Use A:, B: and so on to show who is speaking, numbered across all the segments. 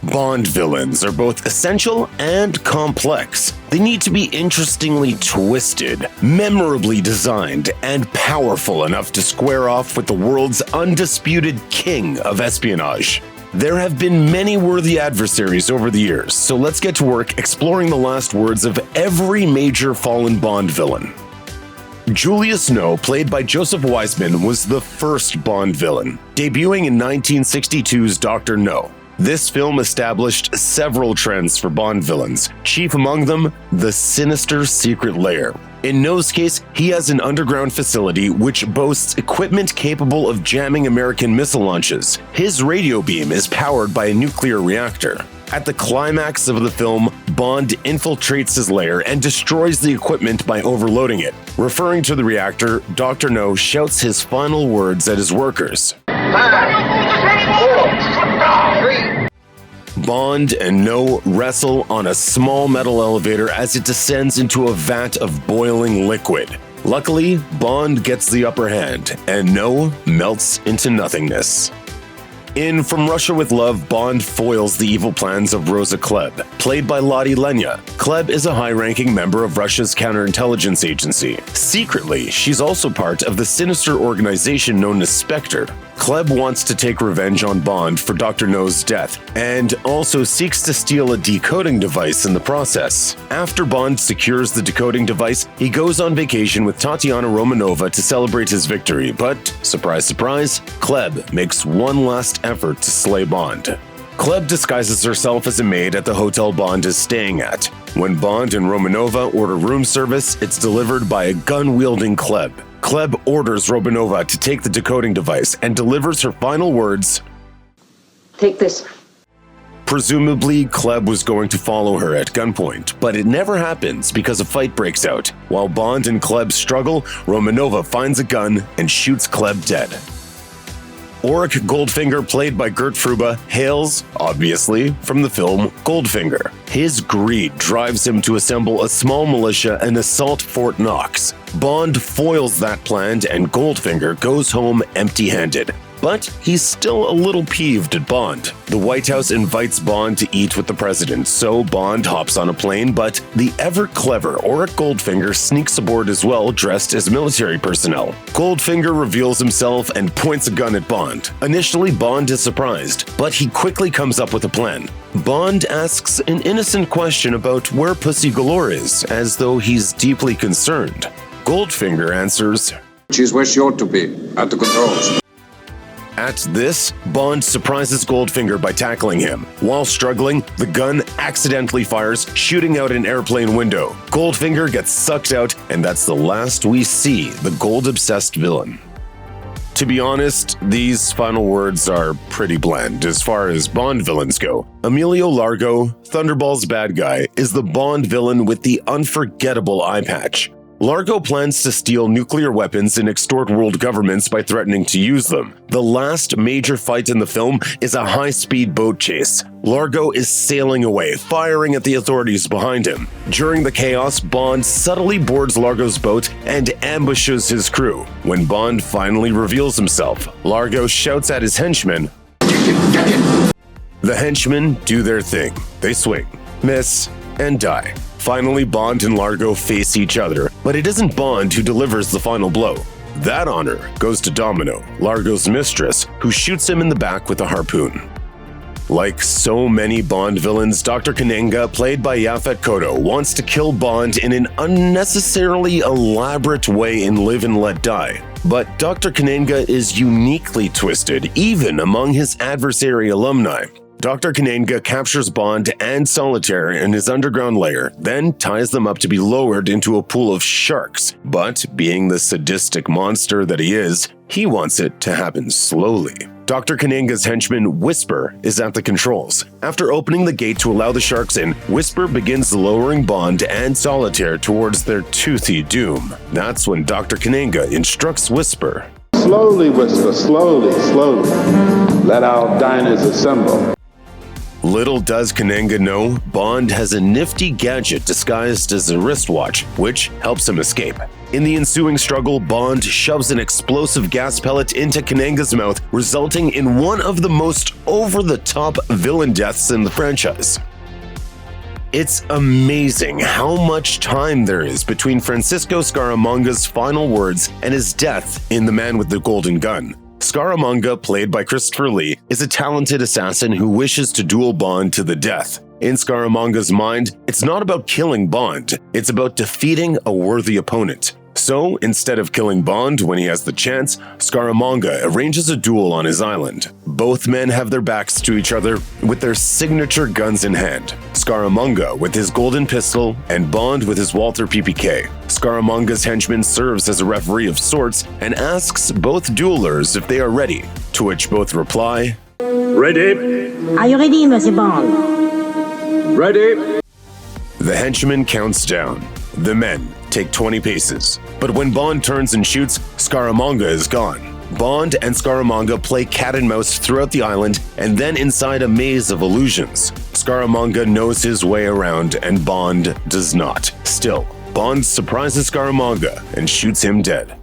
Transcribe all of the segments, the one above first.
A: Bond villains are both essential and complex. They need to be interestingly twisted, memorably designed, and powerful enough to square off with the world's undisputed king of espionage. There have been many worthy adversaries over the years, so let's get to work exploring the last words of every major fallen Bond villain. Julius No, played by Joseph Weisman, was the first Bond villain, debuting in 1962's Dr. No. This film established several trends for Bond villains, chief among them, the sinister secret lair. In No's case, he has an underground facility which boasts equipment capable of jamming American missile launches. His radio beam is powered by a nuclear reactor. At the climax of the film, Bond infiltrates his lair and destroys the equipment by overloading it. Referring to the reactor, Dr. No shouts his final words at his workers. 5, 4, 3. Bond and No wrestle on a small metal elevator as it descends into a vat of boiling liquid. Luckily, Bond gets the upper hand, and No melts into nothingness. In From Russia with Love, Bond foils the evil plans of Rosa Klebb, played by Lottie Lenya. Klebb is a high-ranking member of Russia's counterintelligence agency. Secretly, she's also part of the sinister organization known as Spectre. Klebb wants to take revenge on Bond for Dr. No's death, and also seeks to steal a decoding device in the process. After Bond secures the decoding device, he goes on vacation with Tatiana Romanova to celebrate his victory, but, surprise surprise, Klebb makes one last effort to slay Bond. Klebb disguises herself as a maid at the hotel Bond is staying at. When Bond and Romanova order room service, it's delivered by a gun-wielding Klebb. Klebb orders Romanova to take the decoding device and delivers her final words,
B: "Take this."
A: Presumably, Klebb was going to follow her at gunpoint, but it never happens because a fight breaks out. While Bond and Klebb struggle, Romanova finds a gun and shoots Klebb dead. Auric Goldfinger, played by Gert Fruba, hails, obviously, from the film Goldfinger. His greed drives him to assemble a small militia and assault Fort Knox. Bond foils that plan, and Goldfinger goes home empty-handed. But he's still a little peeved at Bond. The White House invites Bond to eat with the president, so Bond hops on a plane, but the ever-clever Auric Goldfinger sneaks aboard as well, dressed as military personnel. Goldfinger reveals himself and points a gun at Bond. Initially, Bond is surprised, but he quickly comes up with a plan. Bond asks an innocent question about where Pussy Galore is, as though he's deeply concerned. Goldfinger answers,
C: "She's where she ought to be, at the controls."
A: At this, Bond surprises Goldfinger by tackling him. While struggling, the gun accidentally fires, shooting out an airplane window. Goldfinger gets sucked out, and that's the last we see the gold-obsessed villain. To be honest, these final words are pretty bland as far as Bond villains go. Emilio Largo, Thunderball's bad guy, is the Bond villain with the unforgettable eye patch. Largo plans to steal nuclear weapons and extort world governments by threatening to use them. The last major fight in the film is a high-speed boat chase. Largo is sailing away, firing at the authorities behind him. During the chaos, Bond subtly boards Largo's boat and ambushes his crew. When Bond finally reveals himself, Largo shouts at his henchmen. The henchmen do their thing. They swing, miss, and die. Finally, Bond and Largo face each other, but it isn't Bond who delivers the final blow. That honor goes to Domino, Largo's mistress, who shoots him in the back with a harpoon. Like so many Bond villains, Dr. Kananga, played by Yaphet Kotto, wants to kill Bond in an unnecessarily elaborate way in Live and Let Die. But Dr. Kananga is uniquely twisted, even among his adversary alumni. Dr. Kananga captures Bond and Solitaire in his underground lair, then ties them up to be lowered into a pool of sharks. But being the sadistic monster that he is, he wants it to happen slowly. Dr. Kananga's henchman, Whisper, is at the controls. After opening the gate to allow the sharks in, Whisper begins lowering Bond and Solitaire towards their toothy doom. That's when Dr. Kananga instructs Whisper.
D: "Slowly, Whisper, slowly, slowly. Let our diners assemble."
A: Little does Kananga know, Bond has a nifty gadget disguised as a wristwatch, which helps him escape. In the ensuing struggle, Bond shoves an explosive gas pellet into Kananga's mouth, resulting in one of the most over-the-top villain deaths in the franchise. It's amazing how much time there is between Francisco Scaramanga's final words and his death in The Man with the Golden Gun. Scaramanga, played by Christopher Lee, is a talented assassin who wishes to duel Bond to the death. In Scaramanga's mind, it's not about killing Bond, it's about defeating a worthy opponent. So, instead of killing Bond when he has the chance, Scaramanga arranges a duel on his island. Both men have their backs to each other with their signature guns in hand. Scaramanga with his golden pistol and Bond with his Walther PPK. Scaramanga's henchman serves as a referee of sorts and asks both duelers if they are ready, to which both reply,
D: "Ready."
B: Are you ready, Monsieur Bond?
D: "Ready."
A: The henchman counts down. The men take 20 paces. But when Bond turns and shoots, Scaramanga is gone. Bond and Scaramanga play cat and mouse throughout the island and then inside a maze of illusions. Scaramanga knows his way around and Bond does not. Still, Bond surprises Scaramanga and shoots him dead.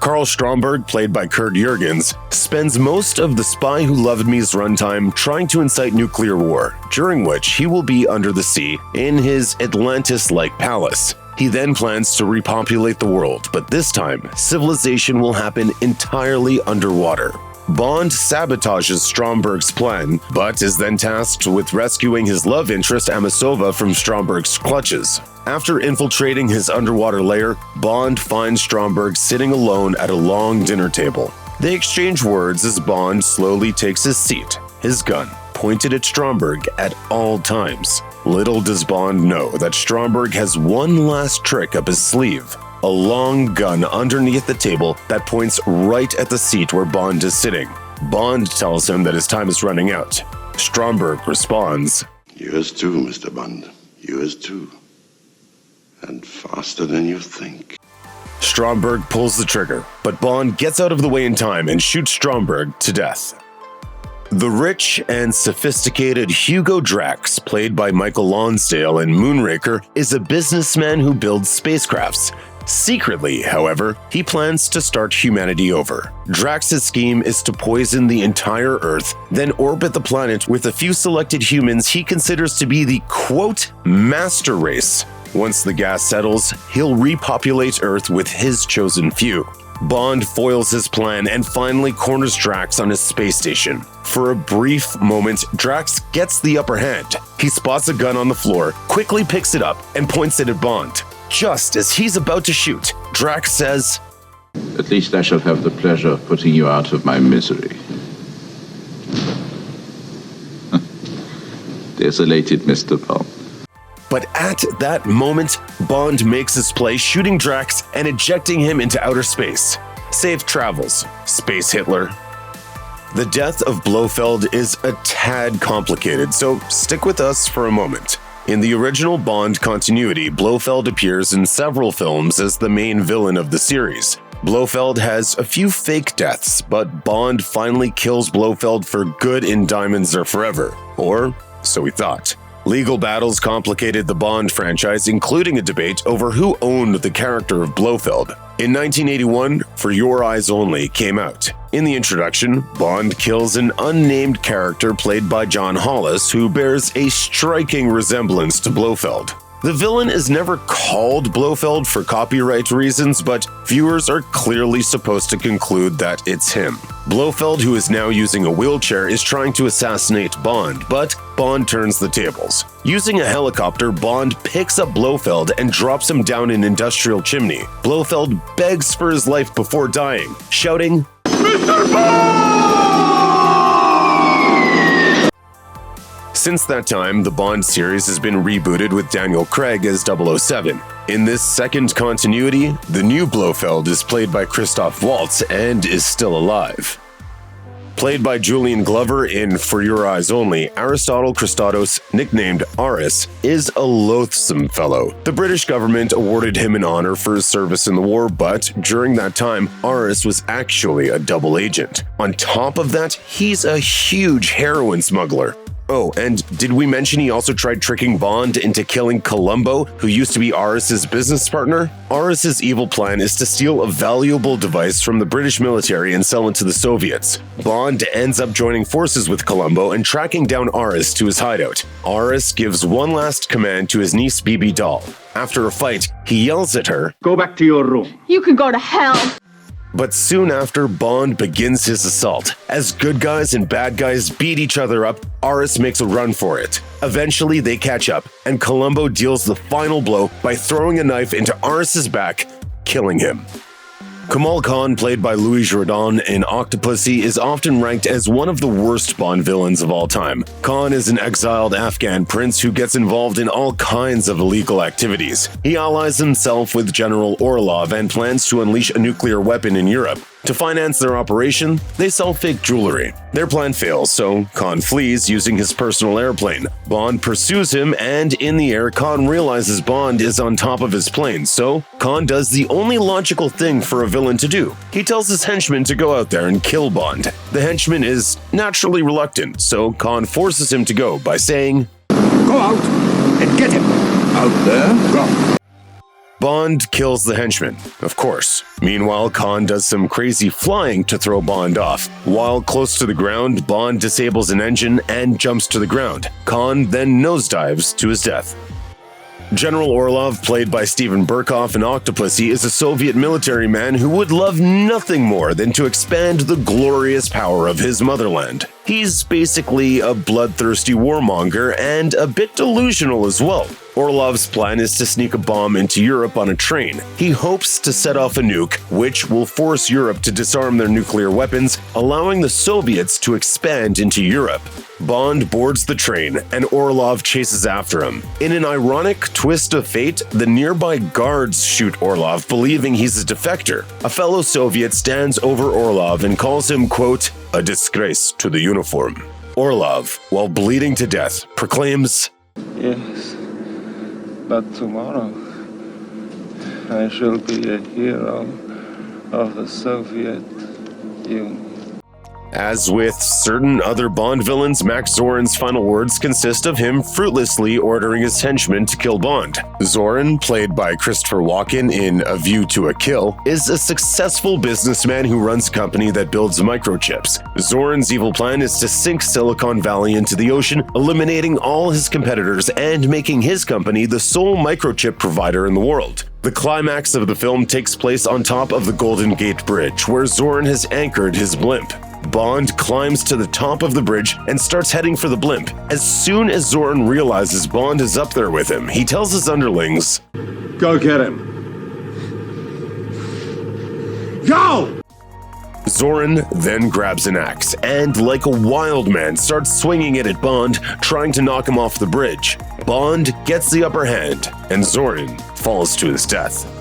A: Karl Stromberg, played by Kurt Jürgens, spends most of The Spy Who Loved Me's runtime trying to incite nuclear war, during which he will be under the sea in his Atlantis-like palace. He then plans to repopulate the world, but this time, civilization will happen entirely underwater. Bond sabotages Stromberg's plan, but is then tasked with rescuing his love interest Amasova from Stromberg's clutches. After infiltrating his underwater lair, Bond finds Stromberg sitting alone at a long dinner table. They exchange words as Bond slowly takes his seat, his gun pointed at Stromberg at all times. Little does Bond know that Stromberg has one last trick up his sleeve. A long gun underneath the table that points right at the seat where Bond is sitting. Bond tells him that his time is running out. Stromberg responds,
E: "Yours too, Mr. Bond. Yours too. And faster than you think."
A: Stromberg pulls the trigger, but Bond gets out of the way in time and shoots Stromberg to death. The rich and sophisticated Hugo Drax, played by Michael Lonsdale in Moonraker, is a businessman who builds spacecrafts. Secretly, however, he plans to start humanity over. Drax's scheme is to poison the entire Earth, then orbit the planet with a few selected humans he considers to be the, quote, master race. Once the gas settles, he'll repopulate Earth with his chosen few. Bond foils his plan and finally corners Drax on his space station. For a brief moment, Drax gets the upper hand. He spots a gun on the floor, quickly picks it up, and points it at Bond. Just as he's about to shoot, Drax says,
F: "At least I shall have the pleasure of putting you out of my misery." Desolated, Mr. Bond.
A: But at that moment, Bond makes his play, shooting Drax and ejecting him into outer space. Safe travels, Space Hitler. The death of Blofeld is a tad complicated, so stick with us for a moment. In the original Bond continuity, Blofeld appears in several films as the main villain of the series. Blofeld has a few fake deaths, but Bond finally kills Blofeld for good in Diamonds Are Forever. Or so we thought. Legal battles complicated the Bond franchise, including a debate over who owned the character of Blofeld. In 1981, For Your Eyes Only came out. In the introduction, Bond kills an unnamed character played by John Hollis who bears a striking resemblance to Blofeld. The villain is never called Blofeld for copyright reasons, but viewers are clearly supposed to conclude that it's him. Blofeld, who is now using a wheelchair, is trying to assassinate Bond, but Bond turns the tables. Using a helicopter, Bond picks up Blofeld and drops him down an industrial chimney. Blofeld begs for his life before dying, shouting, "Mr. Bond!" Since that time, the Bond series has been rebooted with Daniel Craig as 007. In this second continuity, the new Blofeld is played by Christoph Waltz and is still alive. Played by Julian Glover in For Your Eyes Only, Aristotle Kristatos, nicknamed Aris, is a loathsome fellow. The British government awarded him an honor for his service in the war, but during that time, Aris was actually a double agent. On top of that, he's a huge heroin smuggler. Oh, and did we mention he also tried tricking Bond into killing Columbo, who used to be Aris's business partner? Aris's evil plan is to steal a valuable device from the British military and sell it to the Soviets. Bond ends up joining forces with Columbo and tracking down Aris to his hideout. Aris gives one last command to his niece Bibi Doll. After a fight, he yells at her,
D: "Go back to your room."
B: You can go to hell.
A: But soon after, Bond begins his assault. As good guys and bad guys beat each other up, Aris makes a run for it. Eventually, they catch up, and Columbo deals the final blow by throwing a knife into Aris's back, killing him. Kamal Khan, played by Louis Jourdan in Octopussy, is often ranked as one of the worst Bond villains of all time. Khan is an exiled Afghan prince who gets involved in all kinds of illegal activities. He allies himself with General Orlov and plans to unleash a nuclear weapon in Europe. To finance their operation, they sell fake jewelry. Their plan fails, so Khan flees using his personal airplane. Bond pursues him, and in the air, Khan realizes Bond is on top of his plane, so Khan does the only logical thing for a villain to do. He tells his henchman to go out there and kill Bond. The henchman is naturally reluctant, so Khan forces him to go by saying,
D: Go out and get him. Out there? Go.
A: Bond kills the henchman, of course. Meanwhile, Khan does some crazy flying to throw Bond off. While close to the ground, Bond disables an engine and jumps to the ground. Khan then nosedives to his death. General Orlov, played by Steven Berkoff in Octopussy, is a Soviet military man who would love nothing more than to expand the glorious power of his motherland. He's basically a bloodthirsty warmonger and a bit delusional as well. Orlov's plan is to sneak a bomb into Europe on a train. He hopes to set off a nuke, which will force Europe to disarm their nuclear weapons, allowing the Soviets to expand into Europe. Bond boards the train, and Orlov chases after him. In an ironic twist of fate, the nearby guards shoot Orlov, believing he's a defector. A fellow Soviet stands over Orlov and calls him, quote, a disgrace to the uniform. Orlov, while bleeding to death, proclaims,
G: Yes, but tomorrow I shall be a hero of the Soviet Union.
A: As with certain other Bond villains, Max Zorin's final words consist of him fruitlessly ordering his henchmen to kill Bond. Zorin, played by Christopher Walken in A View to a Kill, is a successful businessman who runs a company that builds microchips. Zorin's evil plan is to sink Silicon Valley into the ocean, eliminating all his competitors and making his company the sole microchip provider in the world. The climax of the film takes place on top of the Golden Gate Bridge, where Zorin has anchored his blimp. Bond climbs to the top of the bridge and starts heading for the blimp. As soon as Zorin realizes Bond is up there with him, he tells his underlings,
D: Go get him. Go!
A: Zorin then grabs an axe and, like a wild man, starts swinging it at Bond, trying to knock him off the bridge. Bond gets the upper hand, and Zorin falls to his death.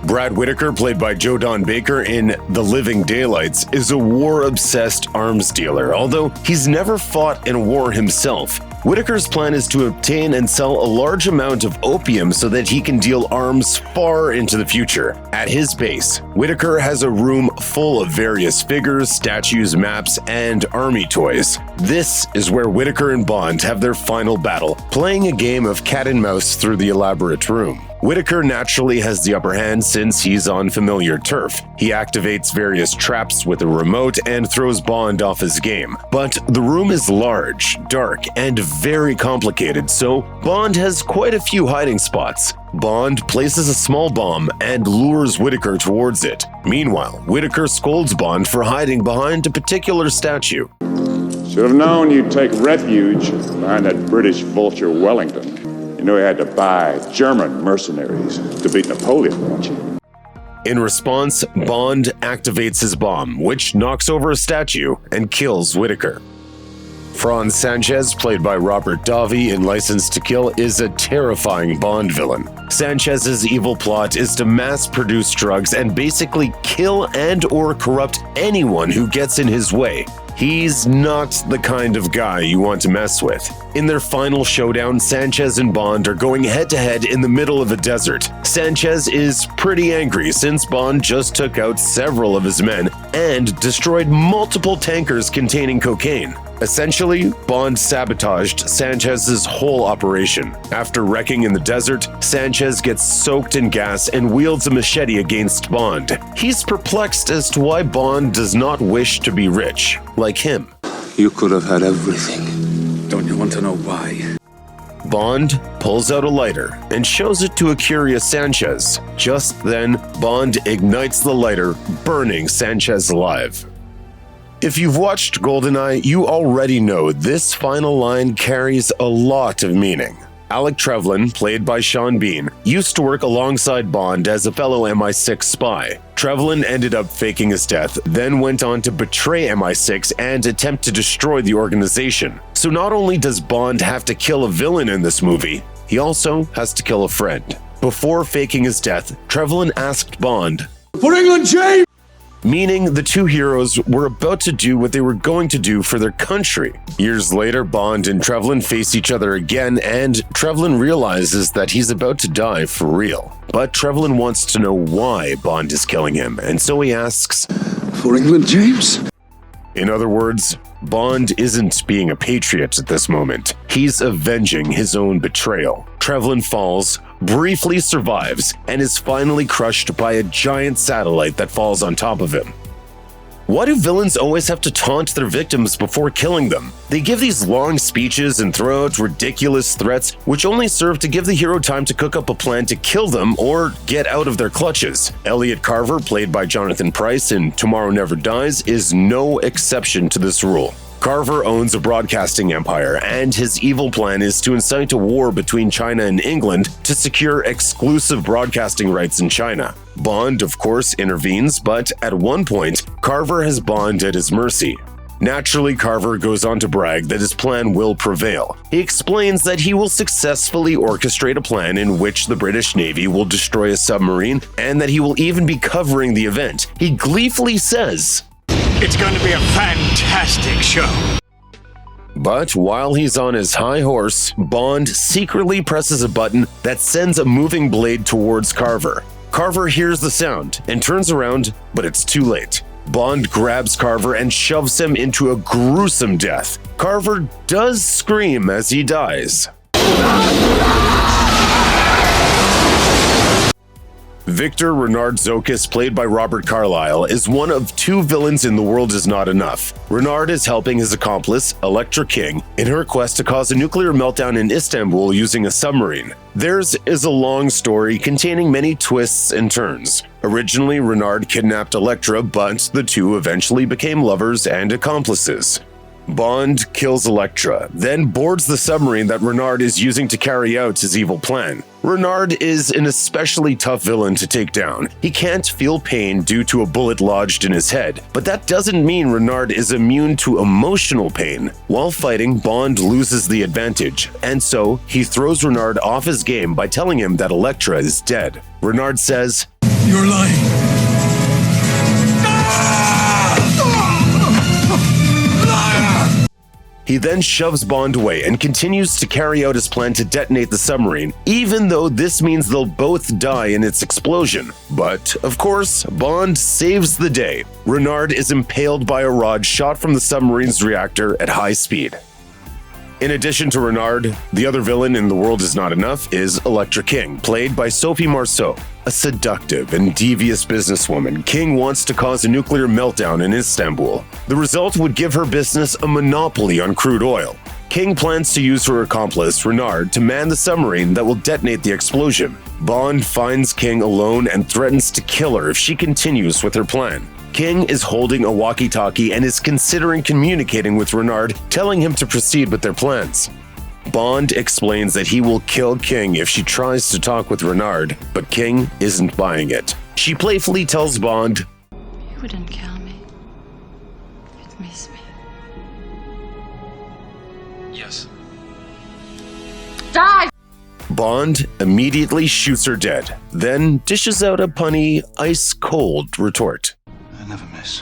A: Brad Whitaker, played by Joe Don Baker in The Living Daylights, is a war-obsessed arms dealer, although he's never fought in a war himself. Whitaker's plan is to obtain and sell a large amount of opium so that he can deal arms far into the future. At his base, Whitaker has a room full of various figures, statues, maps, and army toys. This is where Whitaker and Bond have their final battle, playing a game of cat and mouse through the elaborate room. Whitaker naturally has the upper hand since he's on familiar turf. He activates various traps with a remote and throws Bond off his game. But the room is large, dark, and very complicated, so Bond has quite a few hiding spots. Bond places a small bomb and lures Whitaker towards it. Meanwhile, Whitaker scolds Bond for hiding behind a particular statue.
H: Should have known you'd take refuge behind that British vulture Wellington. You know he had to buy German mercenaries to beat Napoleon, don't you?
A: In response, Bond activates his bomb, which knocks over a statue and kills Whitaker. Franz Sanchez, played by Robert Davi in License to Kill, is a terrifying Bond villain. Sanchez's evil plot is to mass-produce drugs and basically kill and/or corrupt anyone who gets in his way. He's not the kind of guy you want to mess with. In their final showdown, Sanchez and Bond are going head-to-head in the middle of a desert. Sanchez is pretty angry since Bond just took out several of his men and destroyed multiple tankers containing cocaine. Essentially, Bond sabotaged Sanchez's whole operation. After wrecking in the desert, Sanchez gets soaked in gas and wields a machete against Bond. He's perplexed as to why Bond does not wish to be rich, like him.
G: You could have had everything.
D: Don't you want to know why?
A: Bond pulls out a lighter and shows it to a curious Sanchez. Just then, Bond ignites the lighter, burning Sanchez alive. If you've watched GoldenEye, you already know this final line carries a lot of meaning. Alec Trevelyan, played by Sean Bean, used to work alongside Bond as a fellow MI6 spy. Trevelyan ended up faking his death, then went on to betray MI6 and attempt to destroy the organization. So not only does Bond have to kill a villain in this movie, he also has to kill a friend. Before faking his death, Trevelyan asked Bond,
D: For England, James!
A: Meaning the two heroes were about to do what they were going to do for their country. Years later, Bond and Trevelyan face each other again, and Trevelyan realizes that he's about to die for real. But Trevelyan wants to know why Bond is killing him, and so he asks,
D: For England, James?
A: In other words, Bond isn't being a patriot at this moment. He's avenging his own betrayal. Trevelyan falls, briefly survives, and is finally crushed by a giant satellite that falls on top of him. Why do villains always have to taunt their victims before killing them? They give these long speeches and throw out ridiculous threats, which only serve to give the hero time to cook up a plan to kill them or get out of their clutches. Elliot Carver, played by Jonathan Pryce in Tomorrow Never Dies, is no exception to this rule. Carver owns a broadcasting empire, and his evil plan is to incite a war between China and England to secure exclusive broadcasting rights in China. Bond, of course, intervenes, but at one point, Carver has Bond at his mercy. Naturally, Carver goes on to brag that his plan will prevail. He explains that he will successfully orchestrate a plan in which the British Navy will destroy a submarine, and that he will even be covering the event. He gleefully says,
I: It's going to be a fantastic show.
A: But while he's on his high horse, Bond secretly presses a button that sends a moving blade towards Carver. Carver hears the sound and turns around, but it's too late. Bond grabs Carver and shoves him into a gruesome death. Carver does scream as he dies. Victor Renard Zokis, played by Robert Carlyle, is one of two villains in The World Is Not Enough. Renard is helping his accomplice, Elektra King, in her quest to cause a nuclear meltdown in Istanbul using a submarine. Theirs is a long story containing many twists and turns. Originally, Renard kidnapped Elektra, but the two eventually became lovers and accomplices. Bond kills Elektra, then boards the submarine that Renard is using to carry out his evil plan. Renard is an especially tough villain to take down. He can't feel pain due to a bullet lodged in his head, but that doesn't mean Renard is immune to emotional pain. While fighting, Bond loses the advantage, and so he throws Renard off his game by telling him that Elektra is dead. Renard says,
I: You're lying.
A: He then shoves Bond away and continues to carry out his plan to detonate the submarine, even though this means they'll both die in its explosion. But, of course, Bond saves the day. Renard is impaled by a rod shot from the submarine's reactor at high speed. In addition to Renard, the other villain in The World Is Not Enough is Elektra King, played by Sophie Marceau. A seductive and devious businesswoman, King wants to cause a nuclear meltdown in Istanbul. The result would give her business a monopoly on crude oil. King plans to use her accomplice, Renard, to man the submarine that will detonate the explosion. Bond finds King alone and threatens to kill her if she continues with her plan. King is holding a walkie-talkie and is considering communicating with Renard, telling him to proceed with their plans. Bond explains that he will kill King if she tries to talk with Renard, but King isn't buying it. She playfully tells Bond,
J: You wouldn't kill me. You'd miss me.
I: Yes.
J: Die!
A: Bond immediately shoots her dead, then dishes out a punny, ice-cold retort.
I: I never miss.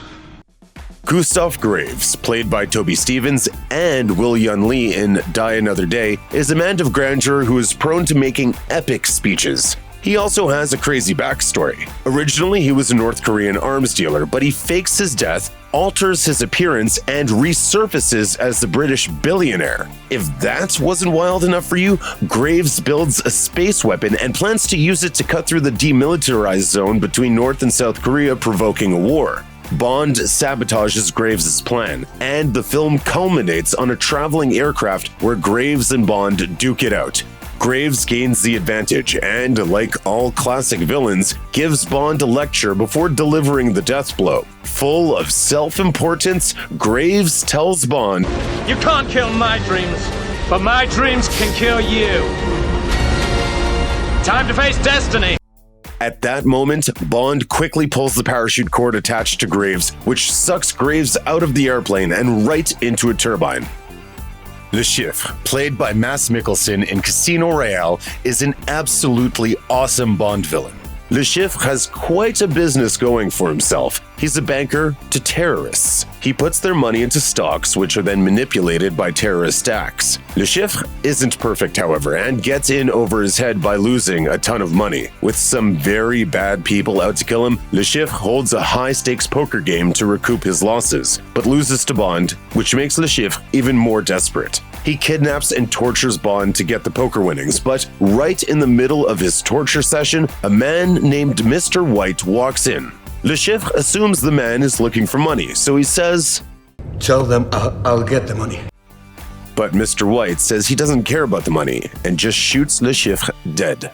A: Gustav Graves, played by Toby Stephens and Will Yun Lee in Die Another Day, is a man of grandeur who is prone to making epic speeches. He also has a crazy backstory. Originally, he was a North Korean arms dealer, but he fakes his death, alters his appearance, and resurfaces as the British billionaire. If that wasn't wild enough for you, Graves builds a space weapon and plans to use it to cut through the demilitarized zone between North and South Korea, provoking a war. Bond sabotages Graves' plan, and the film culminates on a traveling aircraft where Graves and Bond duke it out. Graves gains the advantage and, like all classic villains, gives Bond a lecture before delivering the death blow. Full of self-importance, Graves tells Bond,
I: You can't kill my dreams, but my dreams can kill you. Time to face destiny.
A: At that moment, Bond quickly pulls the parachute cord attached to Graves, which sucks Graves out of the airplane and right into a turbine. Le Chiffre, played by Mads Mikkelsen in Casino Royale, is an absolutely awesome Bond villain. Le Chiffre has quite a business going for himself. He's a banker to terrorists. He puts their money into stocks, which are then manipulated by terrorist acts. Le Chiffre isn't perfect, however, and gets in over his head by losing a ton of money. With some very bad people out to kill him, Le Chiffre holds a high-stakes poker game to recoup his losses, but loses to Bond, which makes Le Chiffre even more desperate. He kidnaps and tortures Bond to get the poker winnings, but right in the middle of his torture session, a man named Mr. White walks in. Le Chiffre assumes the man is looking for money, so he says,
D: Tell them I'll get the money.
A: But Mr. White says he doesn't care about the money and just shoots Le Chiffre dead.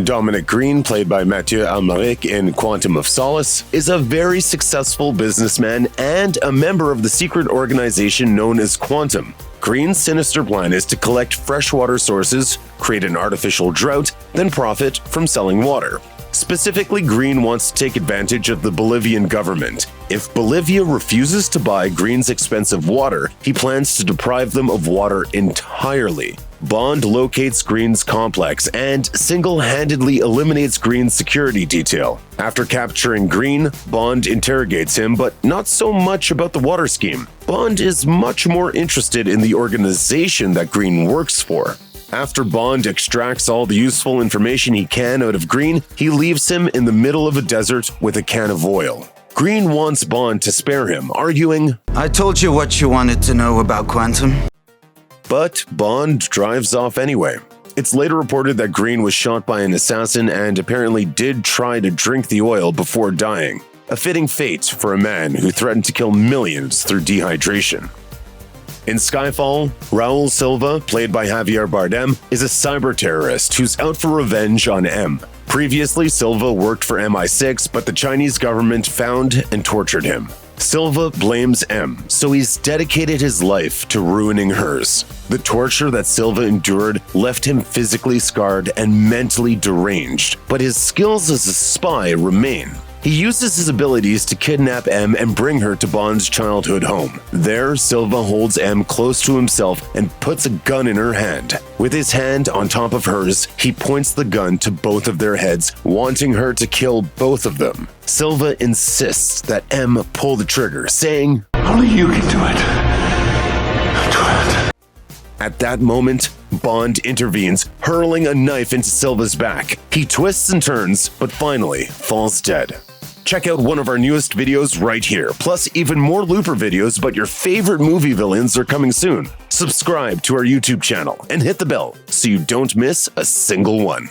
A: Dominic Greene, played by Mathieu Amalric in Quantum of Solace, is a very successful businessman and a member of the secret organization known as Quantum. Greene's sinister plan is to collect freshwater sources, create an artificial drought, then profit from selling water. Specifically, Greene wants to take advantage of the Bolivian government. If Bolivia refuses to buy Greene's expensive water, he plans to deprive them of water entirely. Bond locates Greene's complex and single-handedly eliminates Greene's security detail. After capturing Greene, Bond interrogates him, but not so much about the water scheme. Bond is much more interested in the organization that Greene works for. After Bond extracts all the useful information he can out of Greene, he leaves him in the middle of a desert with a can of oil. Greene wants Bond to spare him, arguing,
K: I told you what you wanted to know about Quantum.
A: But Bond drives off anyway. It's later reported that Greene was shot by an assassin and apparently did try to drink the oil before dying. A fitting fate for a man who threatened to kill millions through dehydration. In Skyfall, Raoul Silva, played by Javier Bardem, is a cyber terrorist who's out for revenge on M. Previously, Silva worked for MI6, but the Chinese government found and tortured him. Silva blames M, so he's dedicated his life to ruining hers. The torture that Silva endured left him physically scarred and mentally deranged, but his skills as a spy remain. He uses his abilities to kidnap M and bring her to Bond's childhood home. There, Silva holds M close to himself and puts a gun in her hand. With his hand on top of hers, he points the gun to both of their heads, wanting her to kill both of them. Silva insists that M pull the trigger, saying,
D: Only you can do it. Do it.
A: At that moment, Bond intervenes, hurling a knife into Silva's back. He twists and turns, but finally falls dead. Check out one of our newest videos right here. Plus, even more Looper videos about your favorite movie villains are coming soon. Subscribe to our YouTube channel and hit the bell so you don't miss a single one.